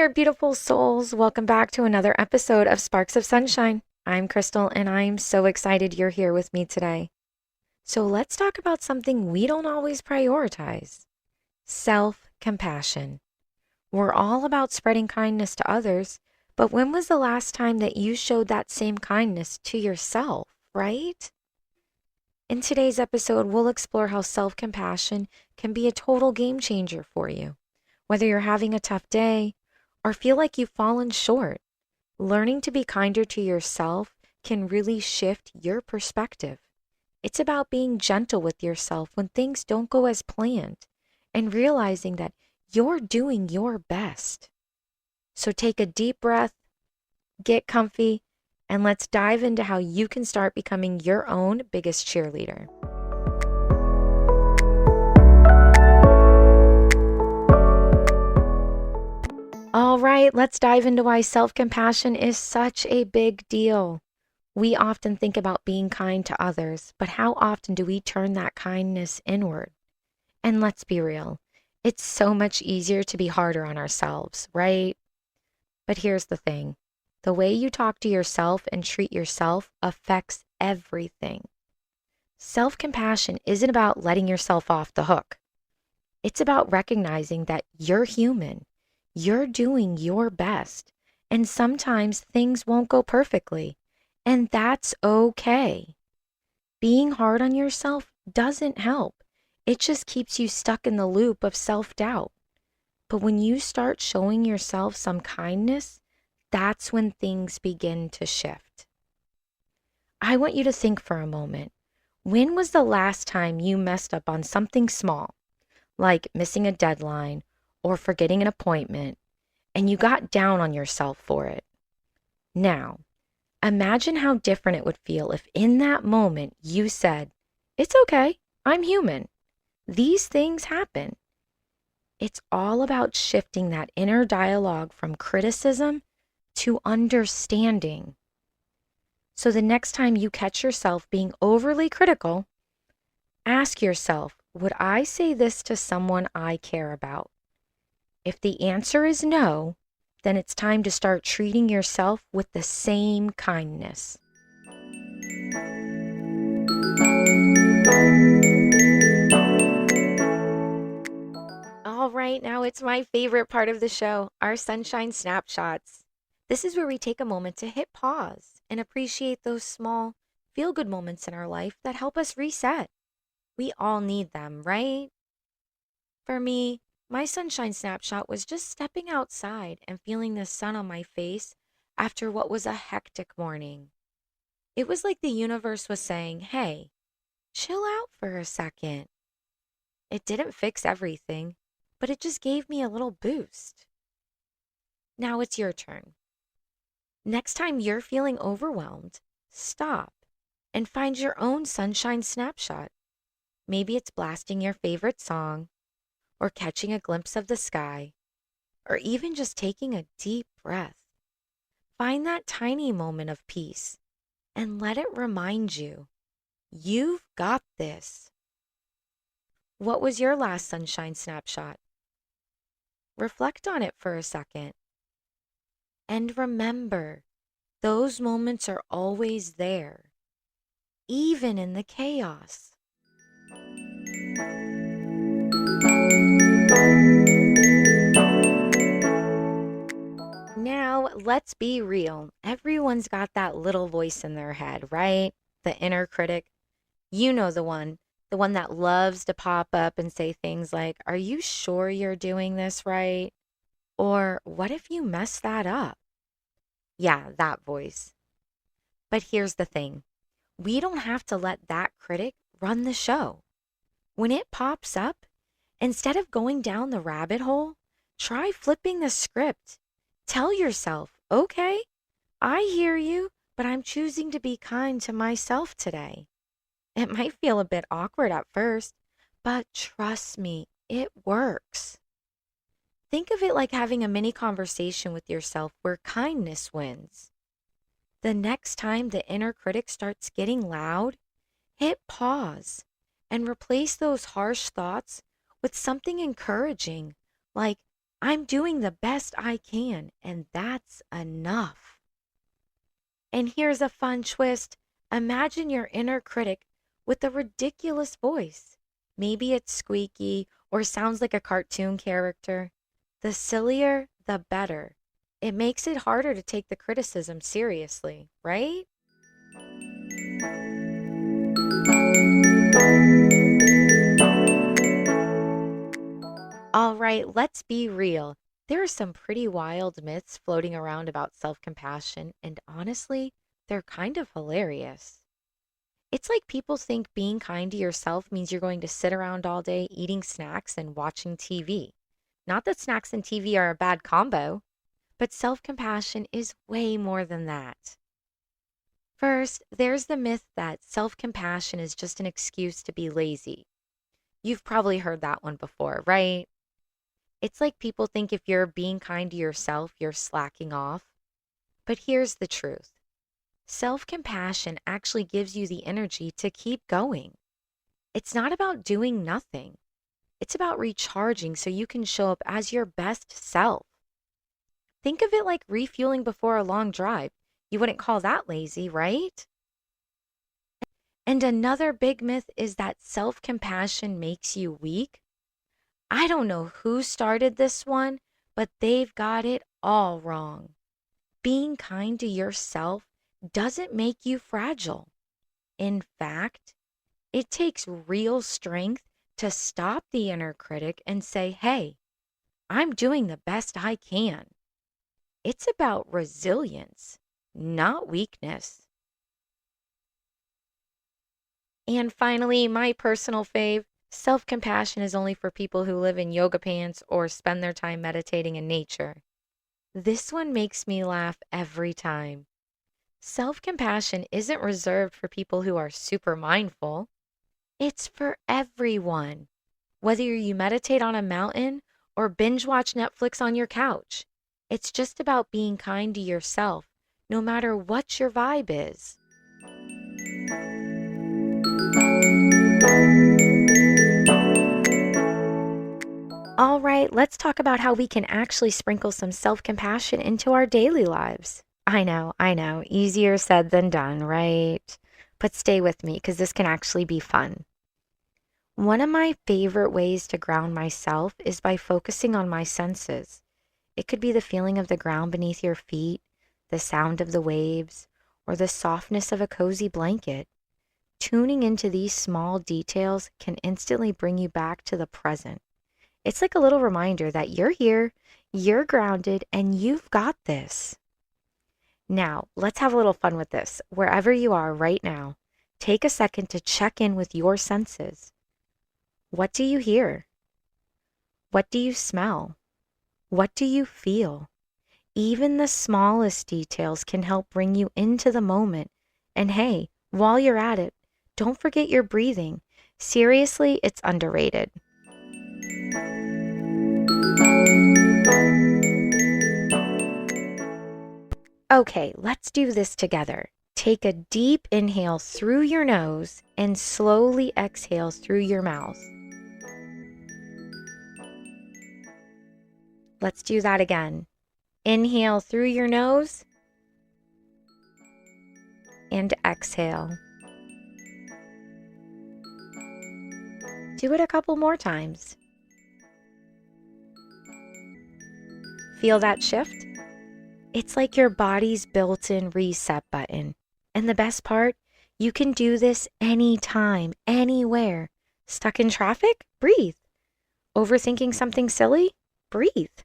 there, beautiful souls. Welcome back to another episode of Sparks of Sunshine. I'm Crystal, and I'm so excited you're here with me today. So, let's talk about something we don't always prioritize: self compassion. We're all about spreading kindness to others, but when was the last time that you showed that same kindness to yourself, right? In today's episode, we'll explore how self compassion can be a total game changer for you. Whether you're having a tough day or feel like you've fallen short, learning to be kinder to yourself can really shift your perspective. It's about being gentle with yourself when things don't go as planned and realizing that you're doing your best. So take a deep breath, get comfy, and let's dive into how you can start becoming your own biggest cheerleader. All right, let's dive into why self-compassion is such a big deal. We often think about being kind to others, but how often do we turn that kindness inward? And let's be real, it's so much easier to be harder on ourselves, right? But here's the thing: the way you talk to yourself and treat yourself affects everything. Self-compassion isn't about letting yourself off the hook. It's about recognizing that you're human. You're doing your best, and sometimes things won't go perfectly, and that's okay. Being hard on yourself doesn't help. It just keeps you stuck in the loop of self-doubt. But when you start showing yourself some kindness, that's when things begin to shift. I want you to think for a moment. When was the last time you messed up on something small, like missing a deadline or forgetting an appointment, and you got down on yourself for it? Now, imagine how different it would feel if in that moment you said, "It's okay, I'm human. These things happen." It's all about shifting that inner dialogue from criticism to understanding. So the next time you catch yourself being overly critical, ask yourself, would I say this to someone I care about? If the answer is no, then it's time to start treating yourself with the same kindness. All right, now it's my favorite part of the show, our Sunshine Snapshots. This is where we take a moment to hit pause and appreciate those small, feel good moments in our life that help us reset. We all need them, right? For me, my sunshine snapshot was just stepping outside and feeling the sun on my face after what was a hectic morning. It was like the universe was saying, "Hey, chill out for a second." It didn't fix everything, but it just gave me a little boost. Now it's your turn. Next time you're feeling overwhelmed, stop and find your own sunshine snapshot. Maybe it's blasting your favorite song, or catching a glimpse of the sky, or even just taking a deep breath. Find that tiny moment of peace and let it remind you, you've got this. What was your last sunshine snapshot? Reflect on it for a second. And remember, those moments are always there, even in the chaos. Now, let's be real. Everyone's got that little voice in their head, right? The inner critic. You know the one that loves to pop up and say things like, "Are you sure you're doing this right?" Or, "What if you mess that up?" Yeah, that voice. But here's the thing: we don't have to let that critic run the show. When it pops up, instead of going down the rabbit hole, try flipping the script. Tell yourself, "Okay, I hear you, but I'm choosing to be kind to myself today." It might feel a bit awkward at first, but trust me, it works. Think of it like having a mini conversation with yourself where kindness wins. The next time the inner critic starts getting loud, hit pause and replace those harsh thoughts with something encouraging, like, I'm doing the best I can, and that's enough. And here's a fun twist. Imagine your inner critic with a ridiculous voice. Maybe it's squeaky or sounds like a cartoon character. The sillier, the better. It makes it harder to take the criticism seriously, right? All right, let's be real. There are some pretty wild myths floating around about self compassion, and honestly, they're kind of hilarious. It's like people think being kind to yourself means you're going to sit around all day eating snacks and watching TV. Not that snacks and TV are a bad combo, but self compassion is way more than that. First, there's the myth that self compassion is just an excuse to be lazy. You've probably heard that one before, right? It's like people think if you're being kind to yourself, you're slacking off. But here's the truth. Self compassion actually gives you the energy to keep going. It's not about doing nothing. It's about recharging so you can show up as your best self. Think of it like refueling before a long drive. You wouldn't call that lazy, right? And another big myth is that self compassion makes you weak. I don't know who started this one, but they've got it all wrong. Being kind to yourself doesn't make you fragile. In fact, it takes real strength to stop the inner critic and say, hey, I'm doing the best I can. It's about resilience, not weakness. And finally, my personal fave, self compassion is only for people who live in yoga pants or spend their time meditating in nature. This one makes me laugh every time. Self compassion isn't reserved for people who are super mindful, it's for everyone. Whether you meditate on a mountain or binge watch Netflix on your couch, it's just about being kind to yourself, no matter what your vibe is. All right, let's talk about how we can actually sprinkle some self compassion into our daily lives. I know, easier said than done, right? But stay with me because this can actually be fun. One of my favorite ways to ground myself is by focusing on my senses. It could be the feeling of the ground beneath your feet, the sound of the waves, or the softness of a cozy blanket. Tuning into these small details can instantly bring you back to the present. It's like a little reminder that you're here, you're grounded, and you've got this. Now, let's have a little fun with this. Wherever you are right now, take a second to check in with your senses. What do you hear? What do you smell? What do you feel? Even the smallest details can help bring you into the moment. And hey, while you're at it, don't forget your breathing. Seriously, it's underrated. Okay, let's do this together. Take a deep inhale through your nose and slowly exhale through your mouth. Let's do that again. Inhale through your nose and exhale. Do it a couple more times. Feel that shift? It's like your body's built-in reset button. And the best part, you can do this anytime, anywhere. Stuck in traffic? Breathe. Overthinking something silly? Breathe.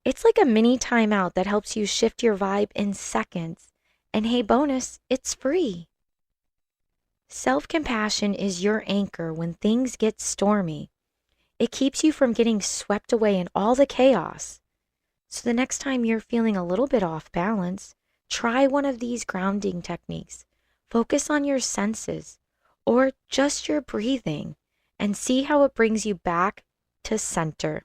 It's like a mini timeout that helps you shift your vibe in seconds. And hey, bonus, it's free. Self-compassion is your anchor when things get stormy. It keeps you from getting swept away in all the chaos. So the next time you're feeling a little bit off balance, try one of these grounding techniques. Focus on your senses or just your breathing and see how it brings you back to center.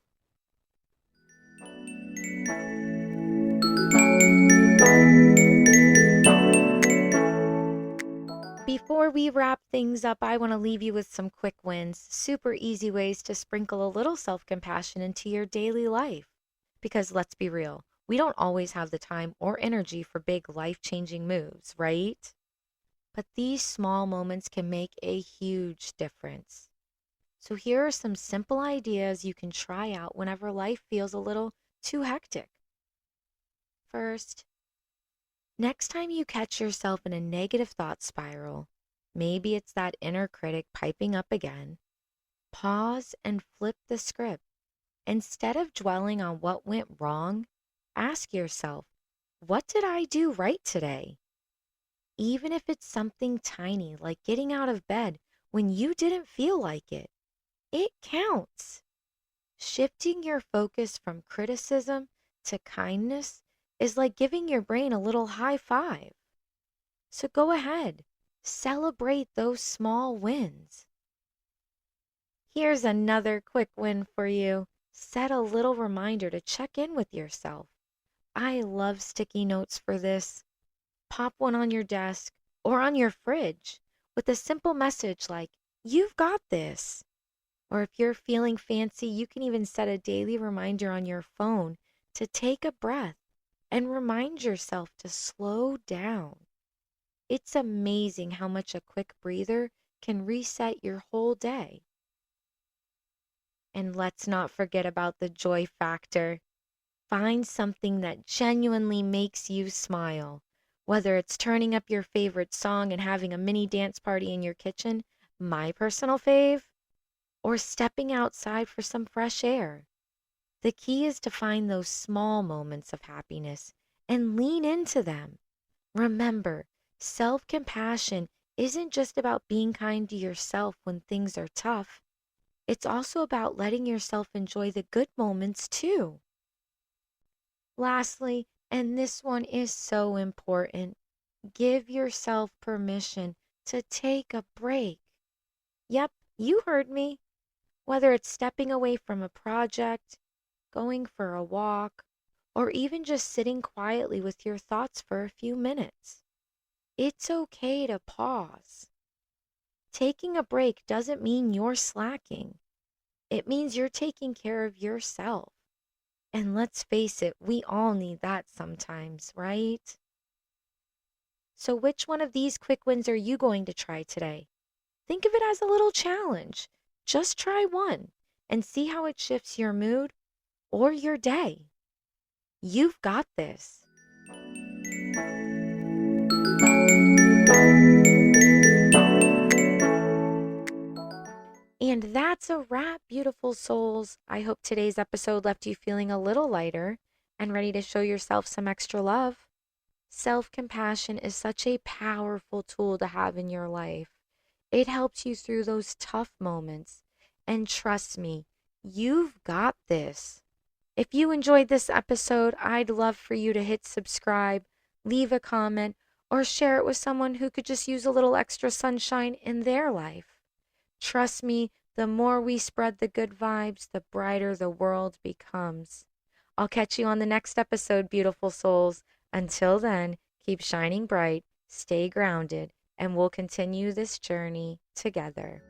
Before we wrap things up, I want to leave you with some quick wins, super easy ways to sprinkle a little self-compassion into your daily life. Because let's be real, we don't always have the time or energy for big life changing moves, right? But these small moments can make a huge difference. So here are some simple ideas you can try out whenever life feels a little too hectic. First, next time you catch yourself in a negative thought spiral, maybe it's that inner critic piping up again, pause and flip the script. Instead of dwelling on what went wrong, ask yourself, what did I do right today? Even if it's something tiny like getting out of bed when you didn't feel like it counts. Shifting your focus from criticism to kindness is like giving your brain a little high five. So go ahead, celebrate those small wins. Here's another quick win for you. Set a little reminder to check in with yourself. I love sticky notes for this. Pop one on your desk or on your fridge with a simple message like, "You've got this." Or if you're feeling fancy, you can even set a daily reminder on your phone to take a breath and remind yourself to slow down. It's amazing how much a quick breather can reset your whole day. And let's not forget about the joy factor. Find something that genuinely makes you smile. Whether it's turning up your favorite song and having a mini dance party in your kitchen, my personal fave, or stepping outside for some fresh air. The key is to find those small moments of happiness and lean into them. Remember, self-compassion isn't just about being kind to yourself when things are tough. It's also about letting yourself enjoy the good moments too. Lastly, and this one is so important, give yourself permission to take a break. Yep, you heard me. Whether it's stepping away from a project, going for a walk, or even just sitting quietly with your thoughts for a few minutes. It's okay to pause. Taking a break doesn't mean you're slacking. It means you're taking care of yourself. And let's face it, we all need that sometimes, right? So which one of these quick wins are you going to try today? Think of it as a little challenge. Just try one and see how it shifts your mood or your day. You've got this. And that's a wrap, beautiful souls. I hope today's episode left you feeling a little lighter and ready to show yourself some extra love. Self-compassion is such a powerful tool to have in your life. It helps you through those tough moments. And trust me, you've got this. If you enjoyed this episode, I'd love for you to hit subscribe, leave a comment, or share it with someone who could just use a little extra sunshine in their life. Trust me, the more we spread the good vibes, the brighter the world becomes. I'll catch you on the next episode, beautiful souls. Until then, keep shining bright, stay grounded, and we'll continue this journey together.